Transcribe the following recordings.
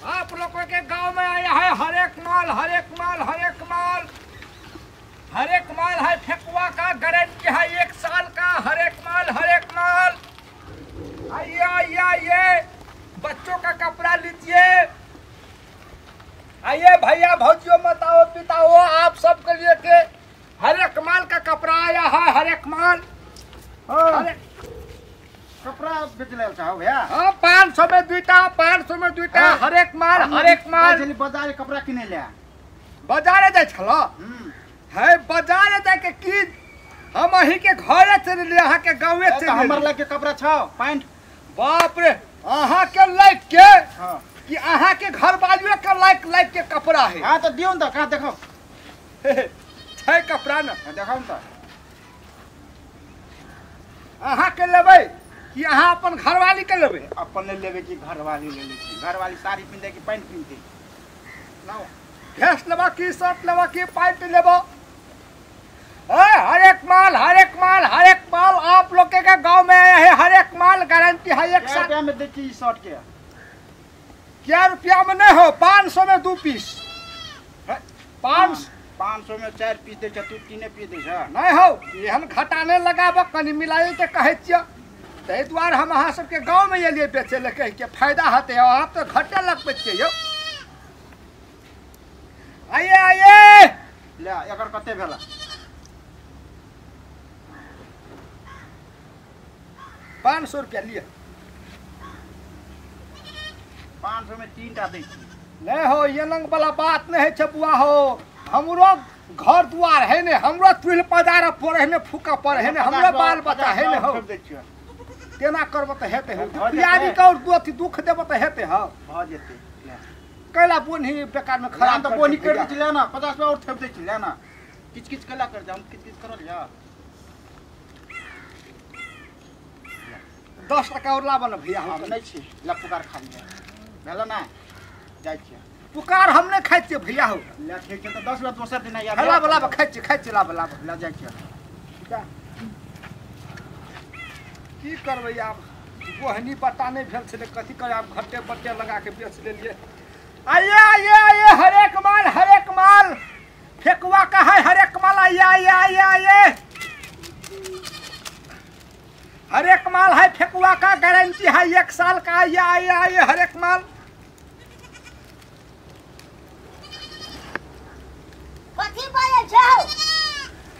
आप लोगों के गांव में आया है हर एक माल है फेकुआ का गारंटी है 1 साल का हर एक माल। आइए बच्चों का कपड़ा लीजिए। आइए भैया भौजियों माताओं पिताओं आप सबके लिए के हर एक माल का कपड़ा आया है हर एक माल। कपड़ा बेच ले चाहो भैया। 500 में दुईटा हर एक माल बाजार कपड़ा किने ले बाजारे जाय छलो है बाजारे जाय के की हम अही के घरे चल ले अहा के गांवे चल हमर लाग के कपड़ा छौ पैंट। बाप रे अहा के लाइक के कि अहा के घर वालियों के लाइक के कपड़ा है। हां तो दियो न त का देखो छै कपड़ा न देखो न त अहा के लेबै कि अहा अपन घरवाली के लेबै। अपन लेबे कि घरवाली ले ले घरवाली साड़ी पिंदे कि पैंट पिंदे ना ड्रेस लेबा की शर्ट लेबा की पैंट लेबो हर एक माल आप लोग के गांव में है हर एक माल गारंटी है 1 साल। क्या में देखी शर्ट के क्या रुपया में नहीं हो 500 में 2 पीस 500 में 4 पीस दे तू 3 पीस दे नहीं हो एहन घटाने लगाबो कनी मिलाई के कहे छियै तै द्वारा हम अहाँ सबके गांव में ये लिए बेचे ले कह के फायदा होते आप तो घटे लगबे छियै यो। आइए ले एकर कते भेला 500 रुपया लिए 500 में 3टा दे नहीं हो ये नंग वाला बात नहीं है छपुआ हो हमरो घर द्वार है ने हमरो तुल पदार पड़े है ने फूका पड़े है ने हमरो बाल बच्चा है ने हो केना करब त हेते हो प्यारी का और दुख दुख देब त हेते हो भ जेते कैला बोनी बेकार में खराब तो बोनी कर दे ले ना 50 और थप दे ले ना किच कला कर जा हम किच करल जा 10 टका और लाबल भैया हम नहीं छी लपुकार खाली भेला ना जाय छी पुकार हम नहीं खाइ छियै भैया हो ले ठीक है तो 10 बार दोसर दिन या हला वाला खाइ छी लाबल ला जाय छी की करबै आब गोहनी पता नहीं भेल छले कथि करे आब घट्टे बट्टे लगा के बेच लेलिए। आइए हर एक माल फेकुआ का है हर एक माल आइए हर एक माल है फेकुआ का गारंटी है 1 साल का आइए हर एक माल। कथि बोले छौ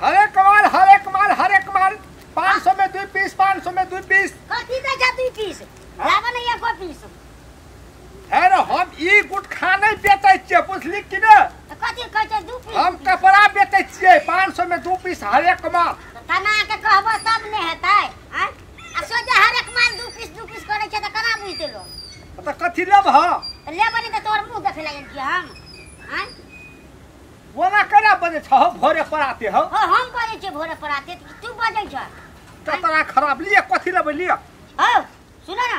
हर एक माल 500 में 2 पीस 500 में 2 पीस कथि दे जा 2 पीस लाबा नहीं 1 पीस है रे हम ई गुट खाने बेचै छियै बुझली कि ने कथि कहै छै 2 पीस हम कपड़ा बेचै छियै 500 में 2 पीस हर एक माल तना के कहबो तब ने हेतै आ सोचे हर एक माल 2 पीस करे छै त कना बुझते लो त कथि लेब ह लेबा नहीं त तोर मुंह देखे लागल कि हम हैं ओना केना बने छ भोरे पराते हो हम बजे छै भोरे पराते तू बजे छ त तोरा खराब लिए कथि लेबै लिए हो सुन ना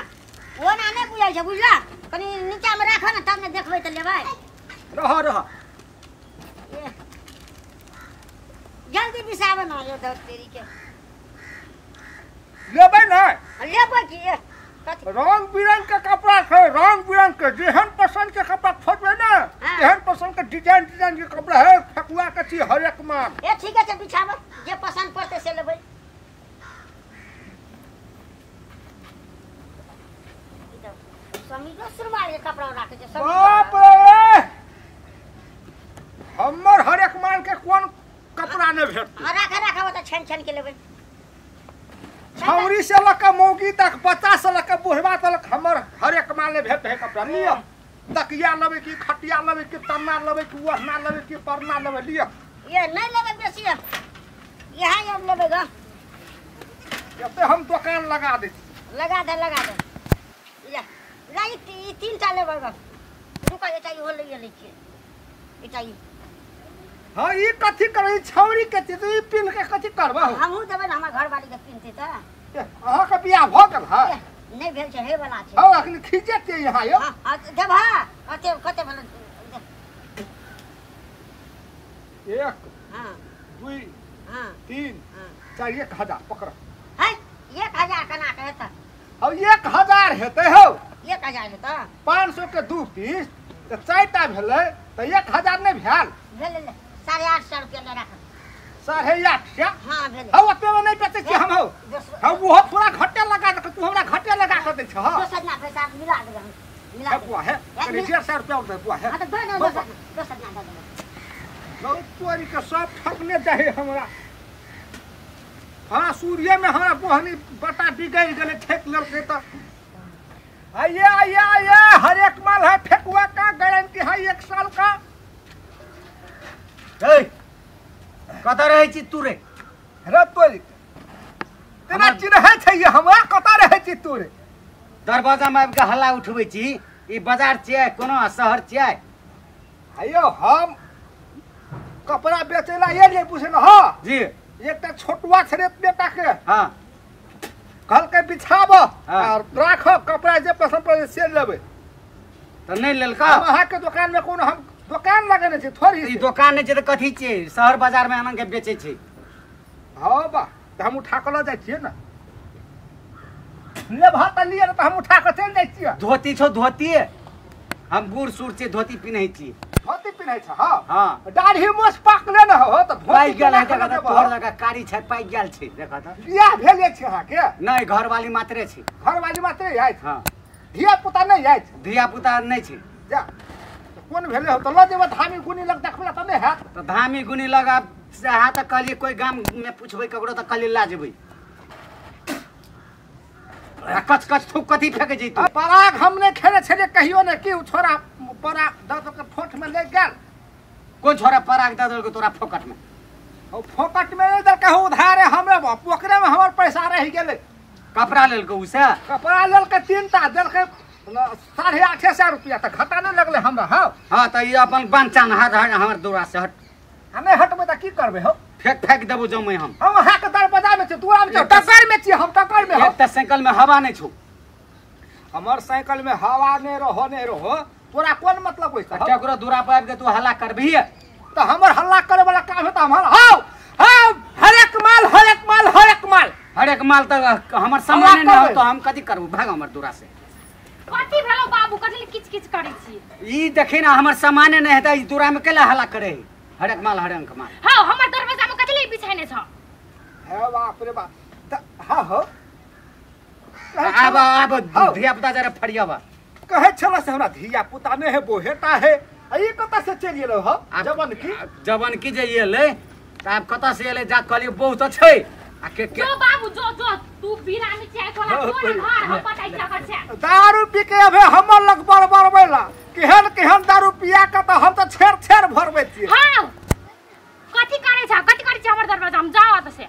ओना नहीं बुझै छै बुझला कनी नीचा में राख ना तब ने देखबै त लेबै रह जल्दी बिसाब ना यो दर तेरी के लेबै ना लेबै की रंग बिरंग के कपड़ा है रंग बिरंग के जेहन पसंद के कपड़ा खोजबै ना तेहन पसंद के डिजाइन के कपड़ा है फेकुआ के छी हर एक माल ए ठीक है बिछाब जे पसंद पड़ते से लेबै समीजो सुरमाल के कपड़ा राखे छै बाप रे हमर हर एक माल के कोन कपड़ा ने भेट राखा त छन के लेबै छौरी से लक मौगी तक 50 से लक बुढ़वा तक हमर हर एक माल ने भेट है कपड़ा लियो तकिया लेबै कि खटिया लेबै कि तन्ना लेबै कि ओढ़ना लेबै कि परना लेबै लियो ये नहीं लेबै बेसी यहां हम लेबै ग एते हम दुकान लगा दे लगा दे या लाई 3टा लेबै ग रुका ये चाहिए हो ले छियै ये चाहिए हां ई कथि करै छौरी के तू ई पिन के कथि करबा हमहु देबै हमर घर वाली के पिनते त अहाँ के बियाह भ गेल है नहीं भेल छै हे वाला छै हां अखनी खींचे ते यहां यो हां देबा कते भेल 1 हां 2 हां 3 4 1000 पकड़ है 1000 कना के हेतै अब 1000 हेतै हो 1000 1000 में तो 500 के 2 पीस तो 4टा भेलै तो 1000 नहीं भेल भेले ले 850 रुपया ले रख 850 हां भेले हम ओते में नहीं बेचै छी हम हम वो थोड़ा घटे लगा दे तू हमरा घटे लगा के दै छ हां दोसर ना पैसा मिला दे मिला है बुआ है करीब 150 रुपया दे बुआ है हां तो दो ना दोसर ना दे बहुत तोरी के सब ठकने चाहे हमरा हाँ सूर्य में हमारा बोहनी बटा बिगड़ गए ठेक लड़के तो आइए हर एक माल है ठेकुआ का गारंटी है 1 साल का कत रहे छी तू रे रे तोरी तेना चिन्ह छै हमरा कत रहे छी तू रे दरवाजा में आबि के हल्ला उठबै छी ई बाजार छियै कोनो शहर छियै आइयो हम कपड़ा बेचेला ये नहीं पूछे ना हाँ जी एकटा छोटुआ छरे बेटा के हाँ कल के बिछाब और राख कपड़ा जे पसंद पड़े से लेबे तो नहीं लेलका हम अहाँ के दुकान में कोनो हम दुकान लगेने छी थोड़ी ई दुकान नहीं छै त कथी छियै शहर बाजार में आनन के बेचै छै हाँ बा तो हम उठा कर जाए छिए ना ले भात लिए तो हम उठा कर चल जाए छिए धोती छौ धोती हम बूढ़ सूढ़ छियै धोती पिन्है छी धोती पिन्है छ हां हाँ दाढ़ी मोछ पाकले न हो तो पाइ धोती गेल है केना देखा करबै? तोहर लगा कारी छै पाइ गेल छै देखा त बियाह भेले छै अहाँ के नहीं घरवाली मात्रे छै घरवाली मात्रे आइत हाँ धिया पुता नहीं आइत धिया पुता नहीं छै जा तो कौन भेले हो तो ल देबे धामी गुनी लग देखबला त नहीं हैत तो धामी गुनी लगा चाहा त कहलिए कोई गाम में पूछबै ककरो त कहलिए ला जेबै कच कच थूक कथी फेंके जैतू पराग हमने खेले छले कहियो ने कि उ छोरा परा दस के फोट में ले गेल कोन छोरा पराग दे देलको तोरा फोकट में और फोकट में नहीं दल कहू उधारे हमरे पोखरे में हमर पैसा रह गेले कपड़ा लेलको उसे कपड़ा लेल के 3टा देल के 850 रुपया तक घाटा नहीं लगले हमरा हाँ हाँ तो ये अपन बंचान हाथ हमर दूरा से हट हमें हटबे त की करबे हो फेंक देबो जमै हम वहां के दरवाजा में छै दूरा में छै टकर में छी हम टकर में हो एक त साइकिल में हवा नहीं छौ हमर साइकिल में हवा नहीं रहो तोरा कोन मतलब होय छै केकरो दूरा पर आबि के तू हल्ला करबही तो हमर हल्ला करे वाला काम है तो हमर हां हां हर एक माल हर एक माल तक हमर सामान नहीं हो तो हम कथी करबो भाग हमर दूरा से कथी भेलो बाबू कथी किच किच करै छी ई देखी ना हमर सामान नहीं है त ई दूरा में केला हल्ला करे हर एक माल हां हमर दरवाजा में कथी बिछाइने छ हे बाप रे बाप हां हो अब धिया पुता जरा फड़ियाबा कहे छला से हमरा धिया पुता नहीं है बोहेटा है ई कत से चल गेलो हो जवन की जे एले त आब कत से एले जा कहलिए बहुत छै आ के जो बाबू जो तू बीरा में चाय कोला कोन घर हम पटाई जा कर छै दारू पी के अबे हमर लग बरबरबैला केहन दारू पिया के त हम त छेड़ भरबै छी हां कथी करे छ हमर दरवाजा हम जाओ त से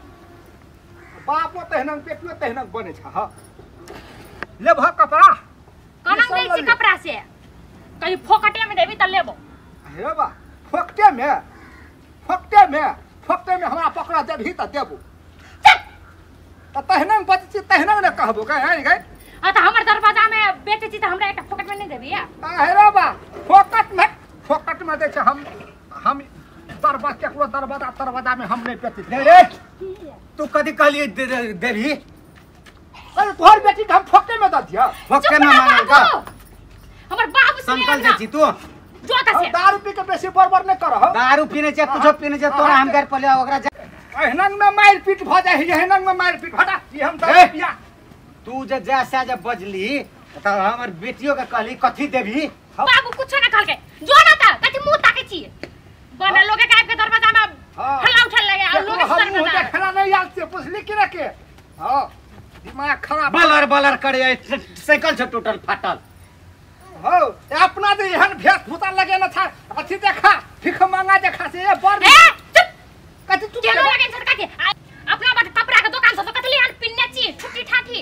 बापो तहनन पेटियो तहनन बने छ हां ले भ कपड़ा कनम दे छी कपड़ा से कहीं फोकटे में देबी त लेबो हे बा फोकटे में हमरा पकड़ा देबही त देबो त तहनन बचची तहनन ने कहबो गए आ त हमर दरवाजा में बेचे छी त हमरा एकटा फोकट में नहीं देबी हे रे बा फोकट में दे छ हम दरवाजा में हम नहीं पेती रे तू कथी कहलिए देबही अरे तोहर बेटी के हम फोकटे में द दिया फोकटे में मांगल का हमर बाबू से संकल जे छी तू जो त से दारू पी के बेसी बरबर नहीं कर हो दारू पीने छै कुछो पीने छै तोरा हम घर पर ले ओकरा एहनंग में मार पीट भ जाय है एहनंग में मार पीट हटा ई हम दारू पिया तू जे जैसा जे बजली त हमर बेटियो के कहली कथी देबी बाबू कुछ ना कहल के जो ना त कथी मुंह ताके छी बना लोगे के के दरवाजा में हल्ला उठल लगे आ लोग सर में हम खड़ा नहीं याद से पुछली कि रखे हां दिमाग खराब बलर करे साइकिल छ टूटल फाटल हो अपना दे एहन भेस भूता लगे न था अथी देखा भिख मांगा देखा से ए बर कथी तू केनो लगे सरका के अपना बात कपड़ा के दुकान से तो कथी लिहन पिन्ने छी छुट्टी ठाठी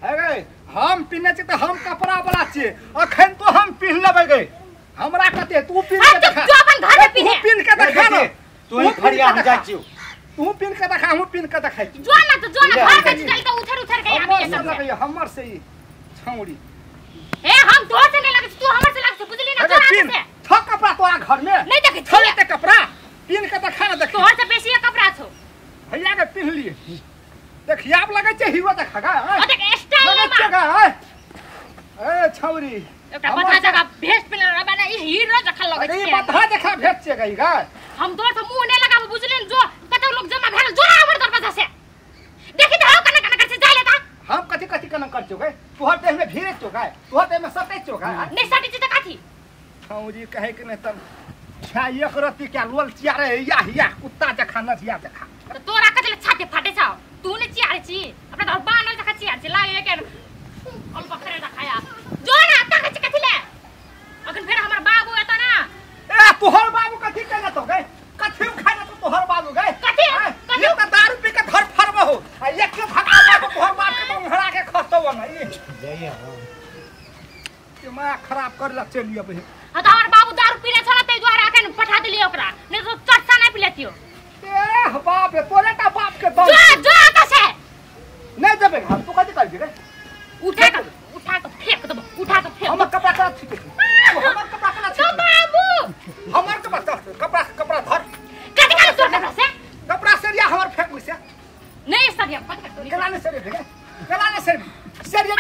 हे गे हम पिन्ने छी त हम कपड़ा वाला छी अखन तो हम पिन लेबै गे हमरा कते तू पिन के देखा जो अपन घर में पिने तू पिन के देखा न तू ही फरिया हम जाय छी तू पिन के देखा हम पिन के देखा जो ना घर में चल तो उधर के आबी सब लगे हमर से ई छौड़ी ए हम तोर से नहीं लगे तू हमर से लगे बुझली ना तोरा से थक कपड़ा तोरा घर में नहीं देखे थले ते कपड़ा पिन के देखा न देख तोर से बेसी कपड़ा छो भैया के पिन लिए देखिए आप लगे छे हीरो देखा गा ओ देख स्टाइल में ए छौ छौरी एउटा बता जगह भेस्ट पिन बना ई हीरो जखा लगे अरे बता देखा भेट छे गई गा हम तोर से मुंह ने लगाबो बुझलिन जो कते लोग जमा भेल जोरा हमर दरवाजा से देखि त कने कने करछे जाय लेता हम कथि कथि कन कर चो गए तोहर देह में भीरे चो गए तोहर देह में सटे चो गए नहीं सटी त काथी छौरी कहे कि नहीं तब छा एक रति क्या लोल चियारे या कुत्ता जखा नथिया जखा त तोरा कतले छाते फाटे छ तू ने चियारे छी अपना घर बानल जखा चियार छी लागे के अल बखरे रखाया जो ना ताके छी कथिले अखन फेर हमर बाबू एता ना ए तोहर बाबू कथि कहले तो गए कथि खाना तो तोहर बाबू गए कथि ये त दारू पी के घर फरबो हो आ एक के धक्का मार तोहर बाप के तो हरा के खसतो न ई दिमाग खराब करला चलिए बे त हमर बाबू दारू पीले छ न तै द्वारा अखन पठा देलियो ओकरा नै तो चट्टा नै पिलेतियो ए बाप रे तोरे का बाप के दम जो कसे नहीं देबे हम तू कथि कर रे उठा के फेंक दबो उठा के फेंक हमर कपड़ा का ठीक है हमर कपड़ा का ठीक बाबू हमर कपड़ा धर कथि करे तोर कपड़ा से कपड़ा सरिया हमर फेंक से नहीं सरिया पकड़ गला ने सरिया भेगे गला ने सरिया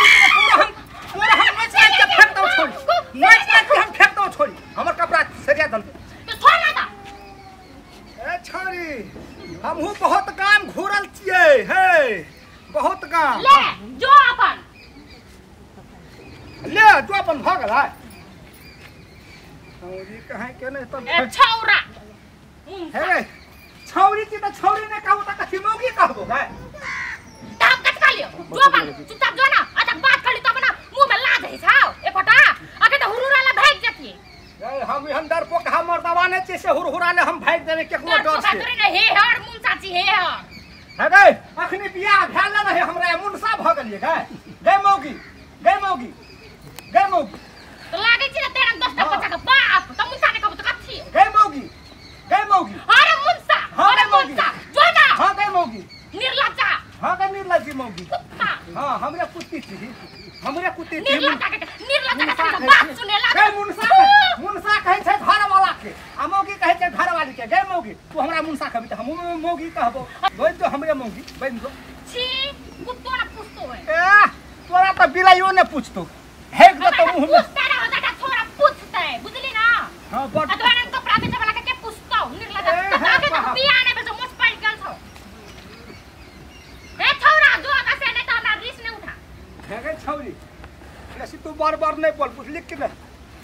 पूरा हम मैच के फेंक दो छोड़ी मैच के हम फेंक दो छोड़ी हमर कपड़ा सरिया दल तो छोड़ ना ता ए छोरी हमहु बहुत काम घूरल छिए हे बहुत काम ले जो अपन ले जो अपन भ गेल है छौरी कहे के नहीं तो ए छौरा हे छौरी की तो छौरी ने कहू त कथि मौगी कहबो है ताप कट का लियो जो अपन चुपचाप जो ना अटक बात कर ली तो अपना मुंह में लाद है छाओ एकोटा आके तो हुरुराला भाग जाती हम अंदर को कहा मर्दवा ने से हुरहुराले हम भाग देवे के को डर से डर नहीं हे हर मुन चाची हे है गए अखनी बियाह भेल रहे हमरा मुनसा भ गेलिए गए मौगी तो लागे छी तेरा 10 टा बच्चा के बाप त मुनसा ने कहब त कथि गए मौगी अरे मुनसा जो ना हां गए मौगी निर्लज्जा हां गए निर्लज्जी मौगी कुत्ता हां हमरे कुत्ती थी निर्लज्जा के बात सुने ला गए मुनसा कहे छै घर वाला के आ मौगी कहे छै घर वाली के गए मौगी तू हमरा मुनसा कहबी त हम मौगी कहबो बोल तो हमरे मौगी बन दो छी कुत्तो ना पूछतो है ए तोरा त बिलाइयो ने पूछतो हेक दे तो मुंह में पूछता ना होता का छोरा पूछता है बुझली ना हां बड़ अतवान कपड़ा बेचे वाला के पूछता हूं निर्लज्जा ताके तो बिया ने बेचो मुझ पाई गल छौ ए छोरा जो का से ने तो हमरा रिस ने उठा है गए छौरी ऐसी तू बार नहीं बोल पूछ लिख के ना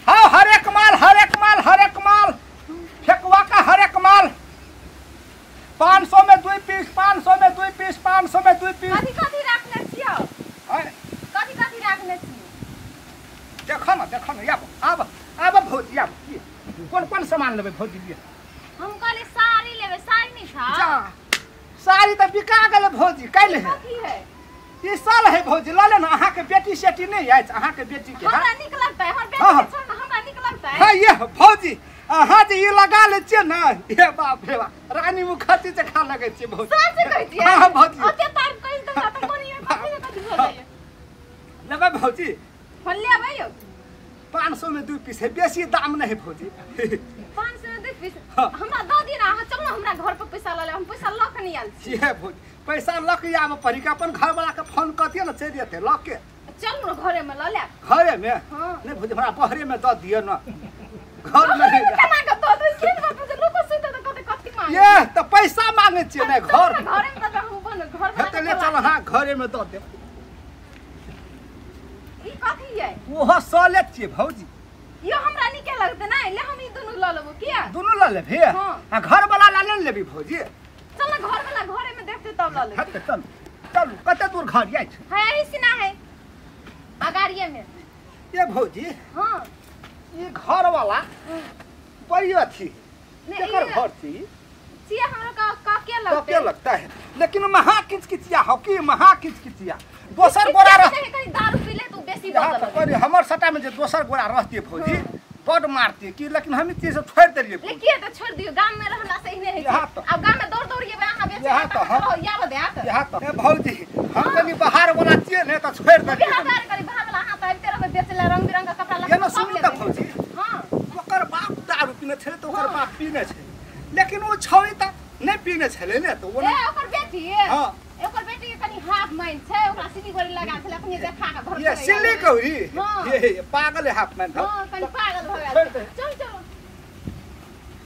हाँ हर एक माल फेकुआ का हर एक माल 500 में 2 पीस 500 में 2 पीस 500 में 2 पीस कथी राखने छियो है कथी राखने छियो देखो ना अब भौजी आब कौन सामान लेबे भौजी लिए हम कहले साड़ी लेबे साड़ी नहीं था जा साड़ी तो बिका गेल भौजी काल है कथी है ई साल है भौजी ल ले ना अहाँ के बेटी सेटी नहीं आइ अहाँ के बेटी के हमरा निक लगता है हमर बेटी छोड़ ना हमरा निक लगता है हां ये भौजी अहाँ जे ये लगा ले छिए ना हे बाप रे बाप रानी मुखर्जी से खा लगे छिए भौजी सच कहै छियै हां भौजी ओते तारीफ कहि त त कोनी कथी हो जाए लेबे भौजी फोन लेबै यो 500 में 2 पीस है बेसी दाम नहीं है भौजी 500 में 2 पीस हमरा दो दिन आ चल ना हमरा घर पर पैसा ले हम पैसा ल के नहीं आल छी छी है भौजी पैसा लक आब परी के अपन घर वाला के फोन करतिए ना चल जेते लक के चल ना घरे में ल ले घरे में हां नहीं भौजी हमरा बहरे में द दियो ना घर में नहीं केना के दो दे के बात से लोग सुते त कथी मांगे ये तो पैसा मांगे छिए ना घर घरे में त हम बन घर में हेते ले चल हां घरे में द दे ई कथी है ओहो सले छिए भौजी यो हमरा निके लगते ना ले हम ई दोनों ल लेबो किया दोनों ल लेबे हां आ घर वाला ला ले लेबी भौजी चल ना घर वाला घरे में देखते तब ल ले हट चल कते दूर घर जाय छै है ऐसी ना है अगाड़िए में ये भौजी हां ये घर वाला बड़ी अच्छी नहीं, केकर ये- घर थी सिया हमरा का क्या तो लगते क्या लगता है लेकिन महा किचकिचिया हो कि महा किचकिचिया दोसर गोरा रह कहीं दारू पी ले तू बेसी यहाँ बोल तो अरे हमर सटा में जे दोसर गोरा रहती भौजी बड़ मारती कि लेकिन हम चीज से छोड़ देलिए भौजी। लेकिन तो छोड़ दियो गांव में रहना सही नहीं है यहाँ तो- अब गांव में दौड़ दौड़ ये वहां बेचे यहाँ तो हम- या बदे आत यहाँ तो ए भौजी हम कनी बाहर वाला छिए ने तो छोड़ देलिए बिहार दार करी बाहर वाला हां तो तेरा में बेचला रंग बिरंगा कपड़ा ये लगा न सुन त भौजी हां ओकर बाप दारू पीने छले तो ओकर बाप पीने छले लेकिन वो छौई त नहीं पीने छले ने तो वो ए ओकर बेटी है हां ओकर बेटी के कनी हाथ माइन छै ओकरा सिटी गोरी लगा छले अपने देखा के घर ये सिल्ली कौरी हाँ। ये पागल है हाफ मैन हां कनी पागल भ गेल चल चल